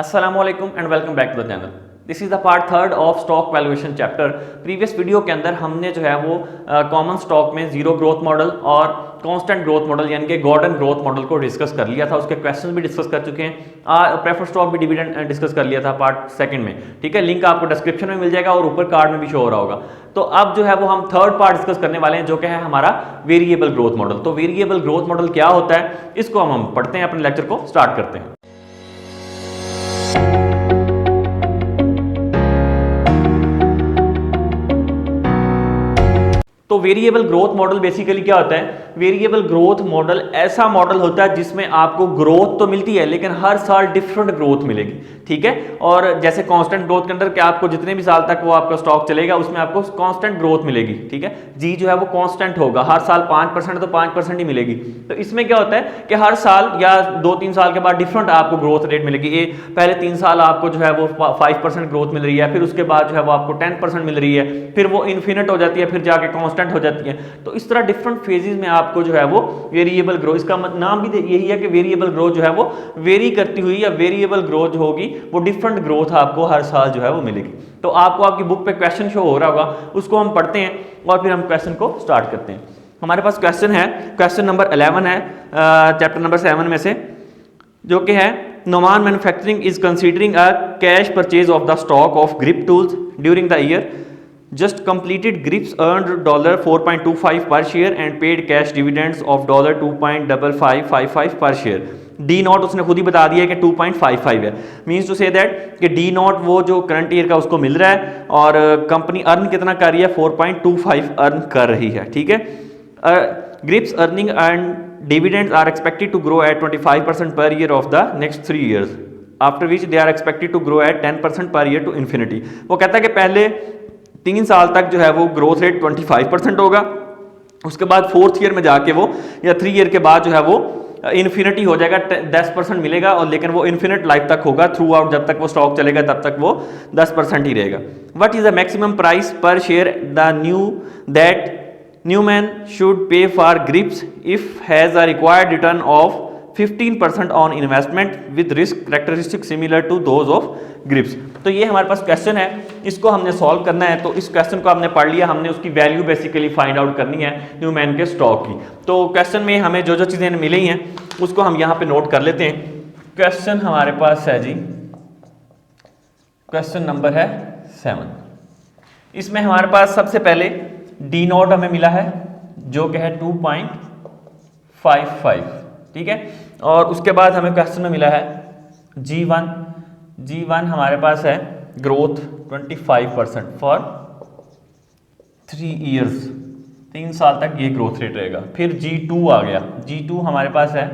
अस्सलामुअलैकुम and welcome back to the channel. This is the part third of stock valuation chapter. Previous video के अंदर हमने जो है वो कॉमन स्टॉक में जीरो ग्रोथ मॉडल और कांस्टेंट ग्रोथ मॉडल यानी कि गॉर्डन ग्रोथ मॉडल को डिस्कस कर लिया था। उसके क्वेश्चन भी डिस्कस कर चुके हैं। प्रेफर स्टॉक भी डिविडेंड डिस्कस कर लिया था पार्ट सेकंड में। ठीक है, लिंक आपको डिस्क्रिप्शन में मिल जाएगा और ऊपर कार्ड में भी शो हो रहा होगा। तो अब जो है वो हम थर्ड पार्ट डिस्कस करने वाले हैं जो कि है हमारा वेरिएबल ग्रोथ मॉडल। तो वेरिएबल ग्रोथ मॉडल क्या होता है इसको हम पढ़ते हैं, अपने लेक्चर को स्टार्ट करते हैं। तो वेरिएबल ग्रोथ मॉडल बेसिकली क्या होता है? वेरिएबल ग्रोथ मॉडल ऐसा मॉडल होता है जिसमें आपको ग्रोथ तो मिलती है लेकिन हर साल डिफरेंट ग्रोथ मिलेगी। ठीक है, और जैसे कांस्टेंट ग्रोथ के अंदर क्या आपको जितने भी साल तक वो आपका स्टॉक चलेगा उसमें आपको कांस्टेंट ग्रोथ मिलेगी। ठीक है, जी जो है वो कांस्टेंट होगा, हर साल 5% तो 5% ही मिलेगी। तो इसमें क्या होता है कि हर साल या 2-3 साल के बाद डिफरेंट आपको ग्रोथ रेट मिलेगी। ये पहले 3 साल आपको जो है वो 5% ग्रोथ मिल रही है, फिर उसके बाद जो है वो आपको 10% मिल रही है, फिर वो इन्फिनिट हो जाती है, फिर जाके कांस्टेंट हो जाती है। तो इस तरह डिफरेंट फेजेस में आपको जो है वो वेरिएबल ग्रोथ, इसका नाम भी यही है कि वेरिएबल ग्रोथ जो है वो वेरी करती हुई या वेरिएबल ग्रोथ जो होगी वो डिफरेंट ग्रोथ आपको हर साल जो है वो मिलेगी। तो आपको आपकी बुक पे क्वेश्चन शो हो रहा होगा, उसको हम पढ़ते हैं और फिर हम क्वेश्चन को स्टार्ट करते हैं। हमारे पास क्वेश्चन है, क्वेश्चन नंबर 11 है चैप्टर नंबर 7 में से, जो कि है Noman manufacturing is considering a cash purchase of the stock of grip tools during the year just completed. Grips earned $4.25 per share and paid cash dividends of $2.5555 per share. D not उसने खुद ही बता दिया है कि 2.55 है। मीन्स टू से दैट कि D not वो जो करंट ईयर का उसको मिल रहा है और कंपनी अर्न कितना कर रही है, 4.25 अर्न कर रही है। ठीक है, grips earning and dividends are expected to grow at 25% per year of the next 3 years, after which they are expected to grow at 10% per year to infinity. वो कहता है कि पहले 3 साल तक जो है वो ग्रोथ रेट 25% होगा, उसके बाद 4th ईयर में जाके वो या 3 ईयर के बाद जो है वो इन्फिनिटी हो जाएगा, 10% मिलेगा और लेकिन वो इन्फिनिट लाइफ तक होगा। थ्रू आउट जब तक वो स्टॉक चलेगा तब तक वो 10% ही रहेगा। What is the maximum price per share the Newman should pay for Grips if has a required return of 15% on investment with risk characteristic similar to those of Grips. तो ये हमारे पास क्वेश्चन है, इसको हमने सॉल्व करना है। तो इस क्वेश्चन को हमने पढ़ लिया, हमने उसकी वैल्यू बेसिकली फाइंड आउट करनी है न्यूमैन के स्टॉक की। तो क्वेश्चन में हमें जो जो चीज़ें मिली हैं उसको हम यहाँ पे नोट कर लेते हैं। क्वेश्चन हमारे पास है जी, क्वेश्चन नंबर है 7। इसमें हमारे पास सबसे पहले डी नॉट हमें मिला है जो कि है 2.55। ठीक है, और उसके बाद हमें क्वेश्चन में मिला है G1 हमारे पास है ग्रोथ 25% फॉर 3 years, 3 साल तक ये ग्रोथ रेट रहेगा। फिर G2 आ गया, G2 हमारे पास है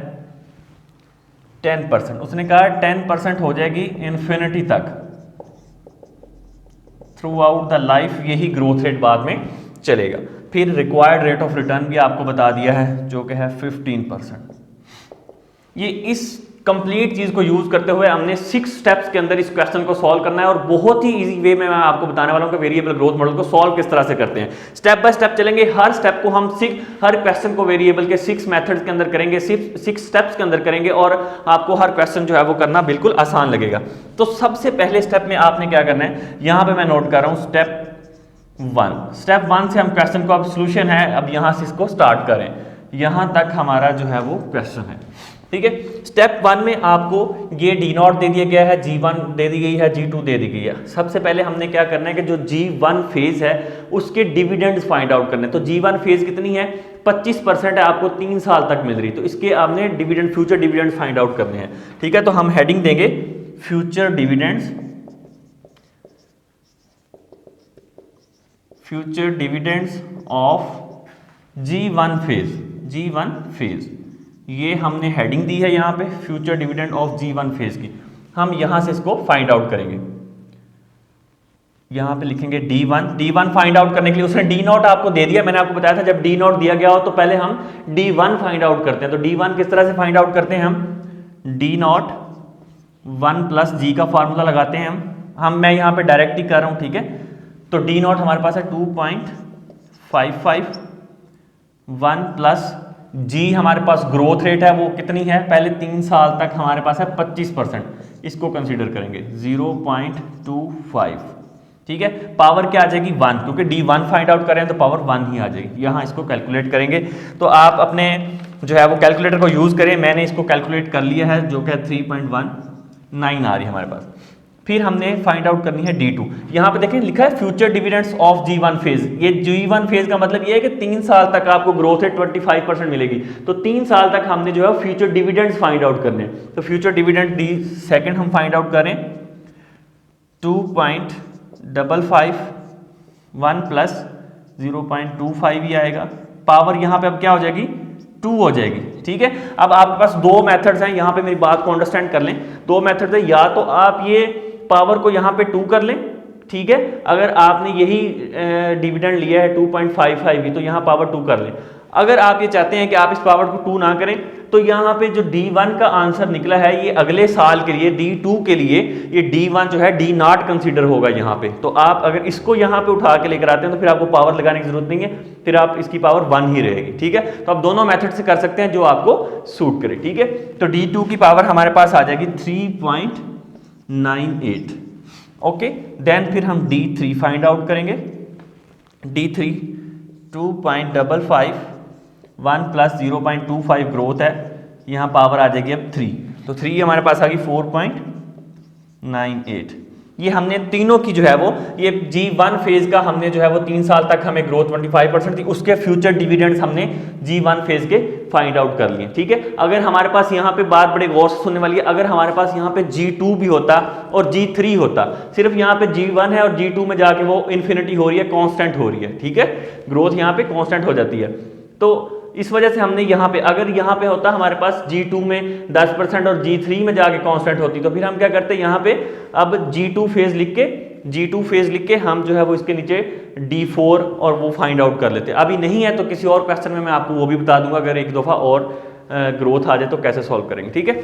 10%, उसने कहा 10% हो जाएगी इन्फिनिटी तक, थ्रू आउट द लाइफ यही ग्रोथ रेट बाद में चलेगा। फिर रिक्वायर्ड रेट ऑफ रिटर्न भी आपको बता दिया है जो कि है 15%। ये इस कंप्लीट चीज को यूज करते हुए हमने 6 स्टेप्स के अंदर इस क्वेश्चन को सॉल्व करना है और बहुत ही इजी वे में मैं आपको बताने वाला हूं कि वेरिएबल ग्रोथ मॉडल को सॉल्व किस तरह से करते हैं। स्टेप बाय स्टेप चलेंगे, हर स्टेप को हम हर क्वेश्चन को वेरिएबल के 6 मेथड्स के अंदर करेंगे, 6 स्टेप्स के अंदर करेंगे और आपको हर क्वेश्चन जो है वो करना बिल्कुल आसान लगेगा। तो सबसे पहले स्टेप में आपने क्या करना है, यहां पर मैं नोट कर रहा हूं स्टेप 1 से हम क्वेश्चन को, अब सोल्यूशन है, अब यहां से इसको स्टार्ट करें, यहां तक हमारा जो है वो क्वेश्चन है। ठीक है, स्टेप 1 में आपको ये डी नॉट दे दिया गया है, G1 दे दी गई है, G2 दे दी गई है। सबसे पहले हमने क्या करना है कि जो G1 फेज है उसके डिविडेंड्स फाइंड आउट करने। तो G1 फेज कितनी है, 25% है, आपको 3 साल तक मिल रही, तो इसके आपने dividend, future dividend find out करने हैं। ठीक है, तो हम हेडिंग देंगे future dividends of G1 phase. ये हमने हेडिंग दी है यहाँ पे, future dividend of G1 phase की। हम यहां से इसको फाइंड आउट करेंगे, यहां पे लिखेंगे D1 फाइंड आउट करने के लिए उसने डी नॉट आपको दे दिया। मैंने आपको बताया था जब डी नॉट दिया गया हो तो पहले हम D1 फाइंड आउट करते हैं। तो D1 किस तरह से फाइंड आउट करते हैं, हम D नॉट 1 प्लस G का फॉर्मूला लगाते हैं मैं यहां पे डायरेक्ट ही कर रहा हूं। ठीक है, तो डी नॉट हमारे पास है 2.55, 1 प्लस जी हमारे पास ग्रोथ रेट है वो कितनी है, पहले 3 साल तक हमारे पास है 25%, इसको कंसीडर करेंगे 0.25, ठीक है। पावर क्या आ जाएगी 1, क्योंकि D1 फाइंड आउट करें तो पावर 1 ही आ जाएगी। यहाँ इसको कैलकुलेट करेंगे तो आप अपने जो है वो कैलकुलेटर को यूज़ करें। मैंने इसको कैलकुलेट कर लिया है जो कि 3.19 आ रही है हमारे पास। फिर हमने फाइंड आउट करनी है D2। यहाँ पे देखें लिखा है future dividends of G1 phase. ये G1 फेज का मतलब ये है कि 3 साल तक आपको ग्रोथ रेट 25% मिलेगी, तो 3 साल तक हमने जो है फ्यूचर डिविडेंड्स फाइंड आउट करने हैं। तो फ्यूचर डिविडेंड डी सेकंड हम फाइंड आउट करें 2.55, 1 प्लस 0.25 ही आएगा। पावर यहाँ पे अब क्या हो जाएगी 2 हो जाएगी, ठीक है। अब आपके पास दो मेथड्स हैं, यहाँ पे मेरी बात को अंडरस्टैंड कर लें। दो मेथड्स है, या तो आप ये पावर को यहाँ पे 2 कर लें, ठीक है। अगर आपने यही डिविडेंड लिया है 2.55 ही, तो यहाँ पावर 2 कर लें। अगर आप ये चाहते हैं कि आप इस पावर को 2 ना करें, तो यहाँ पे जो D1 का आंसर निकला है ये अगले साल के लिए D2 के लिए ये D1 जो है D0 कंसीडर होगा यहाँ पे। तो आप अगर इसको यहाँ पे उठा के लेकर आते हैं तो फिर आपको पावर लगाने की जरूरत नहीं है, फिर आप इसकी पावर 1 ही रहेगी, ठीक है। तो आप दोनों मेथड से कर सकते हैं जो आपको सूट करे, ठीक है। तो D2 की पावर हमारे पास आ जाएगी 3.98, ओके। देन फिर हम D3 फाइंड आउट करेंगे। D3 2.55, 1 प्लस 0.25 ग्रोथ है, यहाँ पावर आ जाएगी अब 3, तो 3 हमारे पास आ गई 4.98। ये हमने तीनों की जो है वो ये G1 फेज का हमने जो है वो 3 साल तक हमें ग्रोथ 25% थी, उसके फ्यूचर डिविडेंड्स हमने G1 फेज के फाइंड आउट कर लिए, ठीक है। अगर हमारे पास यहाँ पे बात बड़े गौर से सुनने वाली है, अगर हमारे पास यहाँ पे G2 भी होता और G3 होता, सिर्फ यहाँ पे G1 है और G2 में जाके वो इन्फिनिटी हो रही है, कांस्टेंट हो रही है, ठीक है। ग्रोथ यहाँ पे कांस्टेंट हो जाती है। तो इस वजह से हमने यहाँ पे, अगर यहाँ पे होता हमारे पास G2 में 10% और G3 में जाके कांस्टेंट होती, तो फिर हम क्या करते यहाँ पे अब G2 फेज लिख के हम जो है वो इसके नीचे D4 और वो फाइंड आउट कर लेते। अभी नहीं है तो किसी और क्वेश्चन में मैं आपको वो भी बता दूंगा, अगर एक दफ़ा और ग्रोथ आ जाए तो कैसे सॉल्व करेंगे, ठीक है।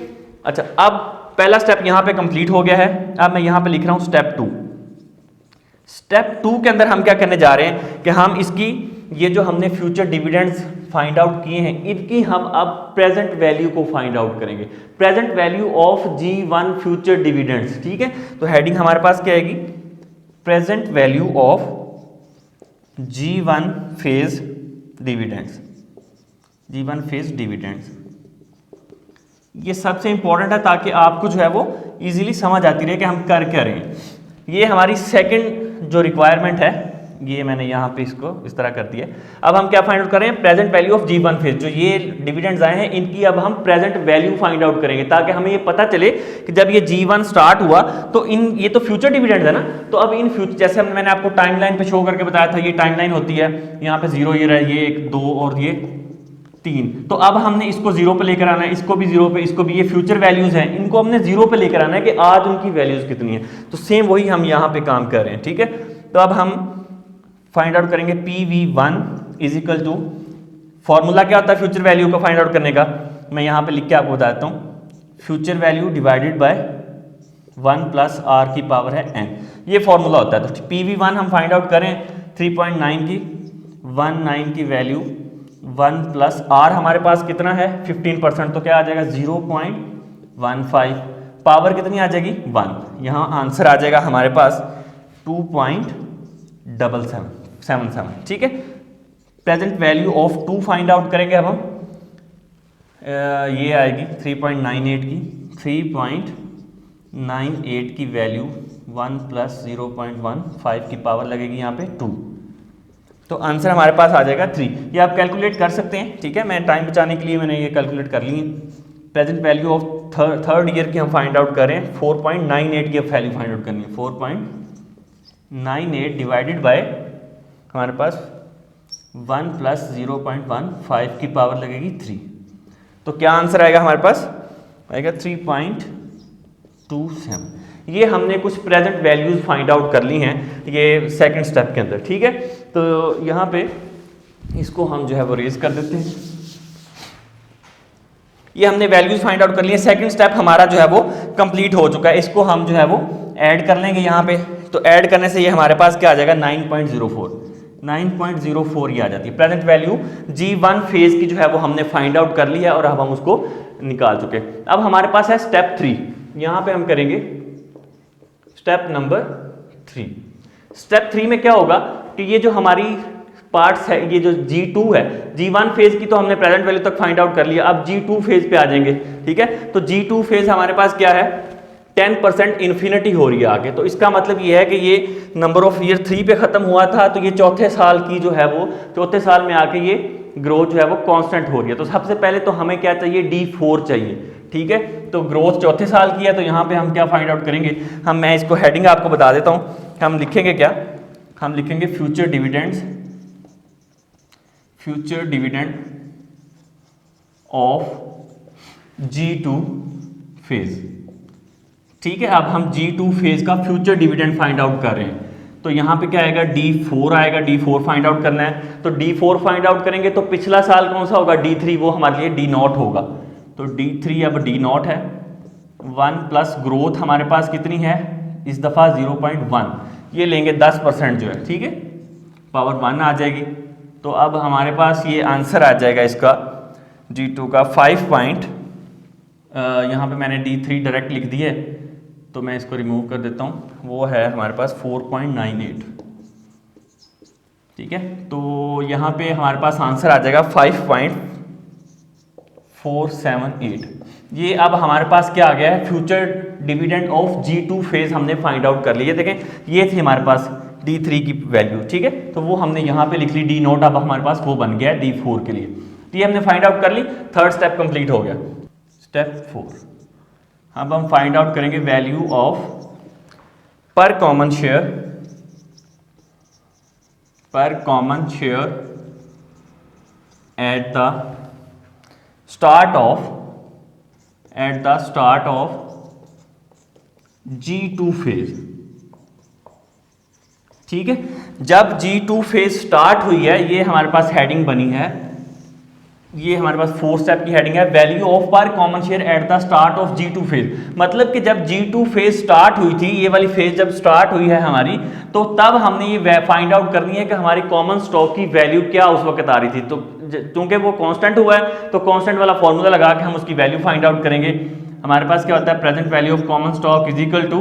अच्छा, अब पहला स्टेप यहाँ पे कंप्लीट हो गया है। अब मैं यहाँ पे लिख रहा हूँ स्टेप 2। स्टेप 2 के अंदर हम क्या करने जा रहे हैं कि हम इसकी ये जो हमने फ्यूचर डिविडेंड्स फाइंड आउट किए हैं, इनकी हम अब प्रेजेंट वैल्यू को फाइंड आउट करेंगे। Present value of G1 future dividends, ठीक है। तो हेडिंग हमारे पास क्या आएगी, present value of G1 phase dividends. G1 phase dividends ये सबसे इंपॉर्टेंट है ताकि आपको जो है वो इजीली समझ आती रहे कि हम कर क्या रहे हैं। ये हमारी सेकंड जो रिक्वायरमेंट है, ये मैंने यहाँ पे इसको इस तरह कर दिया। अब हम क्या फाइंड आउट करें, present value of G1 phase. जो ये डिविडेंड्स आए हैं इनकी अब हम प्रेजेंट वैल्यू फाइंड आउट करेंगे, ताकि हमें ये पता चले कि जब ये G1 स्टार्ट हुआ तो ये तो फ्यूचर डिविडेंड्स है ना, तो अब इन फ्यूचर, जैसे मैंने आपको टाइमलाइन पे शो करके बताया था, ये टाइमलाइन होती है, यहाँ पे 0 ये रहा, ये 1 2 और ये 3। तो अब हमने इसको 0 पे लेकर आना है, इसको भी 0 पे, इसको भी, ये फ्यूचर वैल्यूज हैं, इनको हमने 0 पे लेकर आना है कि आज उनकी वैल्यूज कितनी है। तो सेम वही हम यहाँ पे काम कर रहे हैं, ठीक है। तो अब हम फाइंड आउट करेंगे PV1 is equal to, formula क्या होता है फ्यूचर वैल्यू को फाइंड आउट करने का, मैं यहाँ पे लिख के आपको बताता हूँ। Future value divided by 1 plus r की पावर है n, ये फॉर्मूला होता है। तो PV1 हम फाइंड आउट करें 3.9 की, 19 की वैल्यू 1 प्लस r हमारे पास कितना है 15%, तो क्या आ जाएगा 0.15, पावर कितनी आ जाएगी 1, यहाँ आंसर आ जाएगा हमारे पास 2.77, ठीक है। Present value of 2 find out करेंगे अब हम, ये आएगी 3.98 की, 3.98 की वैल्यू 1 प्लस 0.15 की पावर लगेगी यहाँ पे 2, तो आंसर हमारे पास आ जाएगा 3। ये आप कैलकुलेट कर सकते हैं, ठीक है। मैं टाइम बचाने के लिए मैंने ये कैलकुलेट कर ली है। Present value of third year की हम फाइंड आउट करें, 4.98 की वैल्यू फाइंड आउट करनी है। 4.98 डिवाइडेड बाय हमारे पास 1 प्लस 0.15 की पावर लगेगी 3, तो क्या आंसर आएगा हमारे पास, आएगा 3.27। ये हमने कुछ प्रेजेंट वैल्यूज फाइंड आउट कर ली हैं ये सेकंड स्टेप के अंदर, ठीक है। तो यहाँ पे इसको हम जो है वो रेज कर देते हैं। ये हमने वैल्यूज फाइंड आउट कर लिए, सेकंड स्टेप हमारा जो है वो कंप्लीट हो चुका है। इसको हम जो है वो ऐड कर लेंगे यहाँ पे, तो ऐड करने से ये हमारे पास क्या आ जाएगा 9.04, 9.04 ये आ जाती है प्रेजेंट वैल्यू। G1 फेज की जो है वो हमने फाइंड आउट कर ली है और अब हम उसको निकाल चुके हैं। अब हमारे पास है स्टेप 3, यहां पे हम करेंगे स्टेप नंबर 3। स्टेप 3 में क्या होगा कि ये जो हमारी पार्ट्स है, ये जो G2 है, G1 फेज की तो हमने प्रेजेंट वैल्यू तक फाइंड आउट कर लिया, अब G2 फेज पे आ जाएंगे। ठीक है, तो G2 फेज हमारे पास क्या है, 10% इन्फिनिटी हो रही है आगे। तो इसका मतलब ये है कि ये नंबर ऑफ ईयर 3 पे खत्म हुआ था, तो ये चौथे साल की जो है वो चौथे साल में आके ये ग्रोथ जो है वो कांस्टेंट हो रही है। तो सबसे पहले तो हमें क्या चाहिए, D4 चाहिए। ठीक है, तो ग्रोथ चौथे साल की है, तो यहाँ पे हम क्या फाइंड आउट करेंगे, मैं इसको हेडिंग आपको बता देता हूँ। हम लिखेंगे क्या, हम लिखेंगे future dividends, future dividend of G2 phase. ठीक है, अब हम G2 फेज का फ्यूचर डिविडेंड फाइंड आउट कर रहे हैं, तो यहाँ पे क्या आएगा, D4 आएगा, D4 फाइंड आउट करना है। तो D4 फाइंड आउट करेंगे तो पिछला साल कौन सा होगा, D3, वो हमारे लिए D0 होगा। तो D3 अब D0 है, 1 प्लस ग्रोथ हमारे पास कितनी है इस दफा 0.1, ये लेंगे 10% जो है। ठीक है, पावर 1 आ जाएगी। तो अब हमारे पास ये आंसर आ जाएगा इसका G2 का 5 पॉइंट, यहाँ पे मैंने D3 डायरेक्ट लिख दिए, तो मैं इसको रिमूव कर देता हूँ, वो है हमारे पास 4.98। ठीक है, तो यहाँ पे हमारे पास आंसर आ जाएगा 5.478। ये अब हमारे पास क्या आ गया है, future dividend of G2 phase हमने फाइंड आउट कर लिया। देखें, ये थी हमारे पास D3 की वैल्यू। ठीक है, तो वो हमने यहाँ पे लिख ली D0, अब हमारे पास वो बन गया D4 के लिए। तो ये हमने फाइंड आउट कर ली, थर्ड स्टेप कंप्लीट हो गया। स्टेप 4, अब हम फाइंड आउट करेंगे वैल्यू ऑफ पर कॉमन शेयर, पर common share at the start of G2 phase. ठीक है, जब G2 फेज स्टार्ट हुई है, ये हमारे पास हेडिंग बनी है, ये हमारे पास 4 स्टेप की हेडिंग है, वैल्यू ऑफ पर common share at the start of G2 phase. मतलब कि जब G2 फेज स्टार्ट हुई थी, ये वाली फेज जब स्टार्ट हुई है हमारी, तो तब हमने ये फाइंड आउट करनी है कि हमारी कॉमन स्टॉक की वैल्यू क्या उस वक्त आ रही थी। तो चूंकि वो कांस्टेंट हुआ है, तो कांस्टेंट वाला फॉर्मूला लगा के हम उसकी वैल्यू फाइंड आउट करेंगे। हमारे पास क्या होता है, present value of common stock is equal to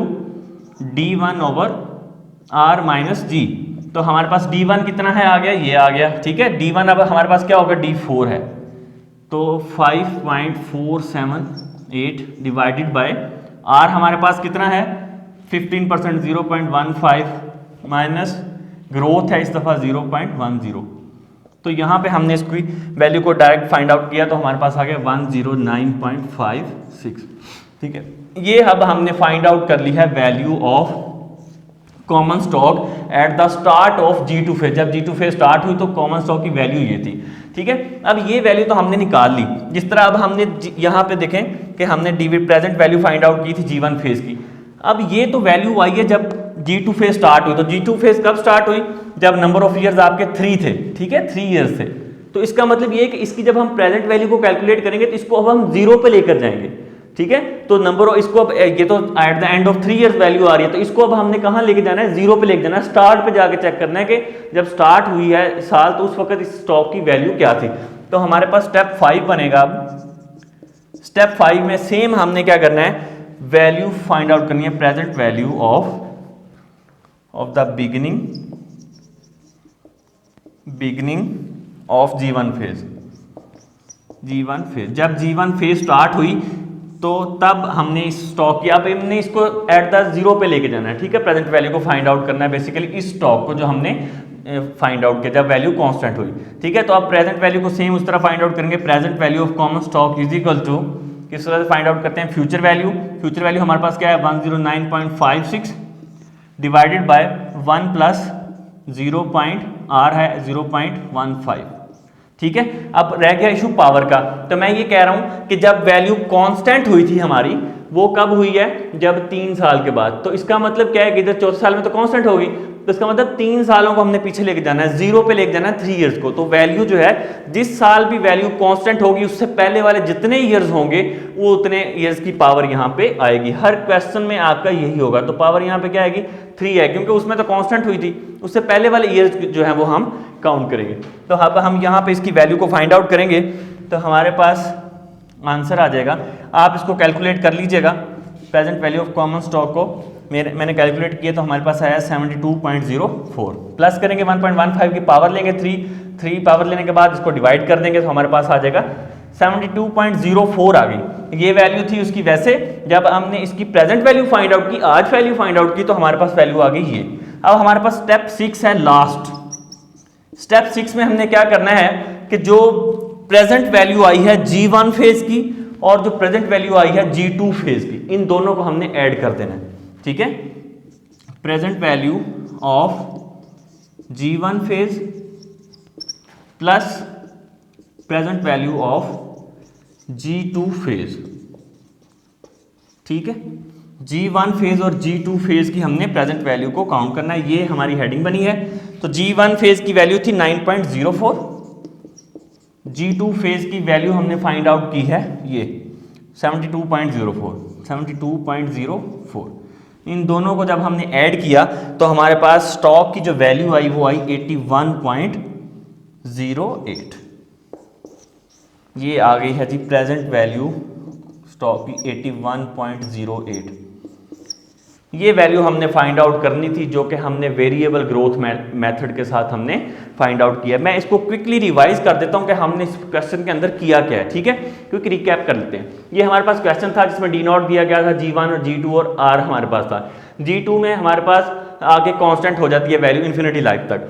D1/R-G। तो हमारे पास D1 कितना है, आ गया, ये आ गया। ठीक है, D1 अब हमारे पास क्या होगा, D4 है, तो 5.478 डिवाइडेड बाय R हमारे पास कितना है 15%, 0.15 माइनस ग्रोथ है इस दफ़ा 0.10। तो यहाँ पे हमने इसकी वैल्यू को डायरेक्ट फाइंड आउट किया, तो हमारे पास आ गया 109.56। ठीक है, ये अब हमने फाइंड आउट कर ली है value of common stock at the start of G2 phase. जब G2 फेज स्टार्ट हुई तो कॉमन स्टॉक की वैल्यू ये थी। ठीक है, अब ये वैल्यू तो हमने निकाल ली। जिस तरह अब हमने यहाँ पे देखें कि हमने प्रेजेंट वैल्यू फाइंड आउट की थी G1 फेज की। अब ये तो वैल्यू आई है जब G2 फेज स्टार्ट हुई। तो G2 फेज कब स्टार्ट हुई, जब नंबर ऑफ ईयर्स आपके 3 थे। ठीक है, 3 ईयर्स थे। तो इसका मतलब ये है कि इसकी जब हम प्रेजेंट वैल्यू को कैलकुलेट करेंगे तो इसको अब हम 0 पे लेकर जाएंगे। ठीक है, तो नंबर ऑफ इसको अब ये तो at the end of 3 years value आ रही है, तो इसको अब हमने कहाँ लेके जाना है, 0 पे लेके जाना है। स्टार्ट पे जाके चेक करना है कि जब स्टार्ट हुई है साल तो उस वक्त इस स्टॉक की वैल्यू क्या थी। तो हमारे पास स्टेप 5 बनेगा। अब स्टेप 5 में सेम हमने क्या करना है, वैल्यू फाइंड आउट करनी है, present value of the beginning of G1 phase. जब G1 फेज स्टार्ट हुई तो तब हमने इस स्टॉक की, अब हमने इसको एट द 0 पे लेके जाना है। ठीक है, प्रेजेंट वैल्यू को फाइंड आउट करना है बेसिकली इस स्टॉक को जो हमने फाइंड आउट किया जब वैल्यू कांस्टेंट हुई। ठीक है, तो अब प्रेजेंट वैल्यू को सेम उस तरह फाइंड आउट करेंगे। Present value of common stock is equal to, किस तरह से फाइंड आउट करते हैं, फ्यूचर वैल्यू हमारे पास क्या है 109.56 डिवाइडेड बाय 1 प्लस 0.R है 0.15। ठीक है, अब रह गया इशू पावर का। तो मैं ये कह रहा हूं कि जब वैल्यू कांस्टेंट हुई थी हमारी, वो कब हुई है, जब 3 साल के बाद। तो इसका मतलब क्या है कि इधर चौथे साल में तो कांस्टेंट होगी, तो इसका मतलब 3 सालों को हमने पीछे लेके जाना है, 0 पे लेके जाना है 3 इयर्स को। तो वैल्यू जो है जिस साल भी वैल्यू कांस्टेंट होगी उससे पहले वाले जितने ईयर्स होंगे वो उतने ईयर्स की पावर यहाँ पे आएगी। हर क्वेश्चन में आपका यही होगा। तो पावर यहाँ पे क्या आएगी 3 है, क्योंकि उसमें तो कांस्टेंट हुई थी, उससे पहले वाले ईयर्स जो है वो हम काउंट करेंगे। तो अब हम यहाँ पे इसकी वैल्यू को फाइंड आउट करेंगे तो हमारे पास आंसर आ जाएगा। आप इसको कैलकुलेट कर लीजिएगा, present value of common stock को मैंने कैलकुलेट किया तो हमारे पास आया 72.04, प्लस करेंगे 1.15 की पावर लेंगे 3 पावर लेने के बाद इसको डिवाइड कर देंगे तो हमारे पास आ जाएगा 72.04 आ गई। ये वैल्यू थी उसकी। वैसे जब हमने इसकी प्रेजेंट वैल्यू फाइंड आउट की, आज वैल्यू फाइंड आउट की, तो हमारे पास वैल्यू आ गई ये। अब हमारे पास स्टेप 6 है लास्ट। स्टेप 6 में हमने क्या करना है कि जो प्रेजेंट वैल्यू आई है G1 फेज की और जो प्रेजेंट वैल्यू आई है G2 फेज की, इन दोनों को हमने ऐड कर देना है। ठीक है, present value of G1 phase plus present value of G2 phase. ठीक है, G1 फेज और G2 फेज की हमने प्रेजेंट वैल्यू को काउंट करना है। ये हमारी हेडिंग बनी है। तो G1 फेज की वैल्यू थी 9.04, G2 फेज की वैल्यू हमने फाइंड आउट की है ये 72.04। इन दोनों को जब हमने ऐड किया तो हमारे पास स्टॉक की जो वैल्यू आई वो आई 81.08। ये आ गई है जी प्रेजेंट वैल्यू स्टॉक की 81.08। ये वैल्यू हमने फाइंड आउट करनी थी, जो कि हमने वेरिएबल ग्रोथ मेथड के साथ हमने फाइंड आउट किया। मैं इसको क्विकली रिवाइज कर देता हूं कि हमने इस क्वेश्चन के अंदर किया क्या है। ठीक है, क्विक रिकैप कर लेते हैं। ये हमारे पास क्वेश्चन था जिसमें डी नॉट दिया गया था, G1 और G2 और R हमारे पास था। G2 में हमारे पास आगे कांस्टेंट हो जाती है वैल्यू इन्फिनिटी लाइफ तक।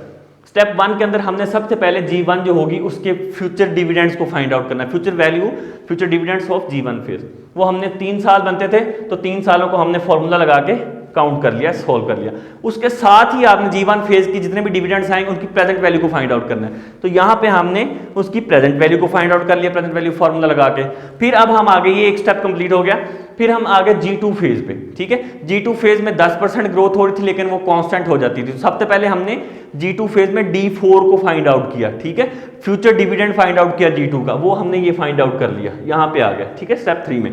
स्टेप 1 के अंदर हमने सबसे पहले G1 जो होगी उसके फ्यूचर डिविडेंड्स को फाइंड आउट करना है, future value, future dividends of G1 phase. वो हमने 3 साल बनते थे तो 3 सालों को हमने फॉर्मूला लगा के काउंट कर लिया, सोल्व कर लिया। उसके साथ ही आपने G1 फेज की जितने भी डिविडेंड्स आएंगे उनकी प्रेजेंट वैल्यू को फाइंड आउट करना है। तो यहाँ पे हमने उसकी प्रेजेंट वैल्यू को फाइंड आउट कर लिया, प्रेजेंट वैल्यू फॉर्मूला लगा के। फिर अब हम आगे, ये एक स्टेप कंप्लीट हो गया। फिर हम आगे G2 फेज पे। ठीक है, G2 फेज में 10% ग्रोथ हो रही थी लेकिन वो कांस्टेंट हो जाती थी। सबसे पहले हमने G2 फेज में D4 को फाइंड आउट किया। ठीक है, फ्यूचर डिविडेंड फाइंड आउट किया G2 का, वो हमने ये फाइंड आउट कर लिया, यहाँ पे आ गया। ठीक है, स्टेप 3 में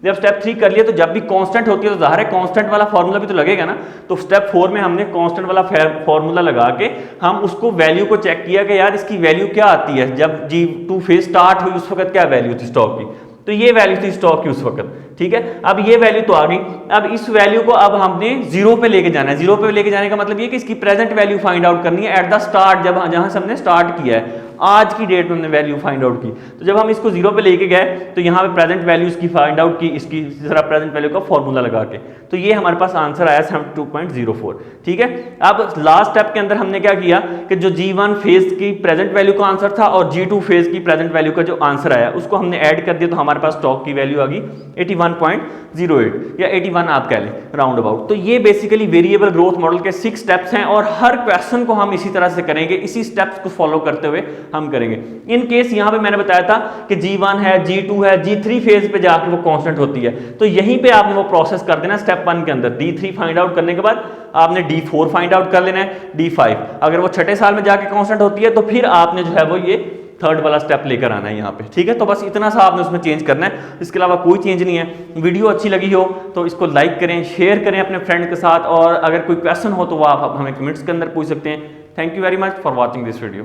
जब स्टेप 3 कर लिया तो जब भी कांस्टेंट होती है तो जाहिर है कांस्टेंट वाला फार्मूला भी तो लगेगा ना। तो स्टेप 4 में हमने कांस्टेंट वाला फार्मूला लगा के हम उसको वैल्यू को चेक किया कि यार इसकी वैल्यू क्या आती है। जब G2 फेज स्टार्ट हुई उस वक्त क्या वैल्यू थी स्टॉक की, तो ये वैल्यू थी स्टॉक की उस वक्त। ठीक है, अब ये वैल्यू तो आ गई। अब इस वैल्यू को अब हमने 0 पे लेके जाना है। 0 पे लेके जाने का मतलब ये कि इसकी प्रेजेंट वैल्यू फाइंड आउट करनी है एट द स्टार्ट, जब जहां से हमने स्टार्ट किया है, आज की डेट में हमने वैल्यू फाइंड आउट की। तो जब हम इसको 0 पे लेके गए तो यहाँ पे प्रेजेंट वैल्यू इसकी फाइंड आउट की, इसकी जरा प्रेजेंट वैल्यू का फॉर्मूला लगा के, तो ये हमारे पास आंसर आया 72.04। ठीक है, अब लास्ट स्टेप के अंदर हमने क्या किया कि जो G1 फेज की प्रेजेंट वैल्यू का आंसर था और G2 फेज की प्रेजेंट वैल्यू का जो आंसर आया उसको हमने ऐड कर दिया, तो हमारे पास स्टॉक की वैल्यू आ गई 81.08 या 81 आप कह लें राउंड अबाउट। तो ये बेसिकली वेरिएबल ग्रोथ मॉडल के 6 स्टेप्स हैं और हर क्वेश्चन को हम इसी तरह से करेंगे, इसी स्टेप्स को फॉलो करते हुए हम करेंगे। इन केस यहाँ पे मैंने बताया था कि G1 है, G2 है, G3 फेज पे जाके वो कांस्टेंट होती है, तो यहीं पे आपने वो प्रोसेस कर देना। स्टेप 1 के अंदर D3 फाइंड आउट करने के बाद आपने D4 फाइंड आउट कर लेना है, D5 अगर वो छठे साल में जाके कांस्टेंट होती है तो फिर आपने जो है वो ये थर्ड वाला स्टेप लेकर आना है यहाँ पे। ठीक है, तो बस इतना सा आपने उसमें चेंज करना है, इसके अलावा कोई चेंज नहीं है। वीडियो अच्छी लगी हो तो इसको लाइक करें, शेयर करें अपने फ्रेंड के साथ, और अगर कोई क्वेश्चन हो तो वो आप हमें कमेंट्स के अंदर पूछ सकते हैं। Thank you very much for watching this video.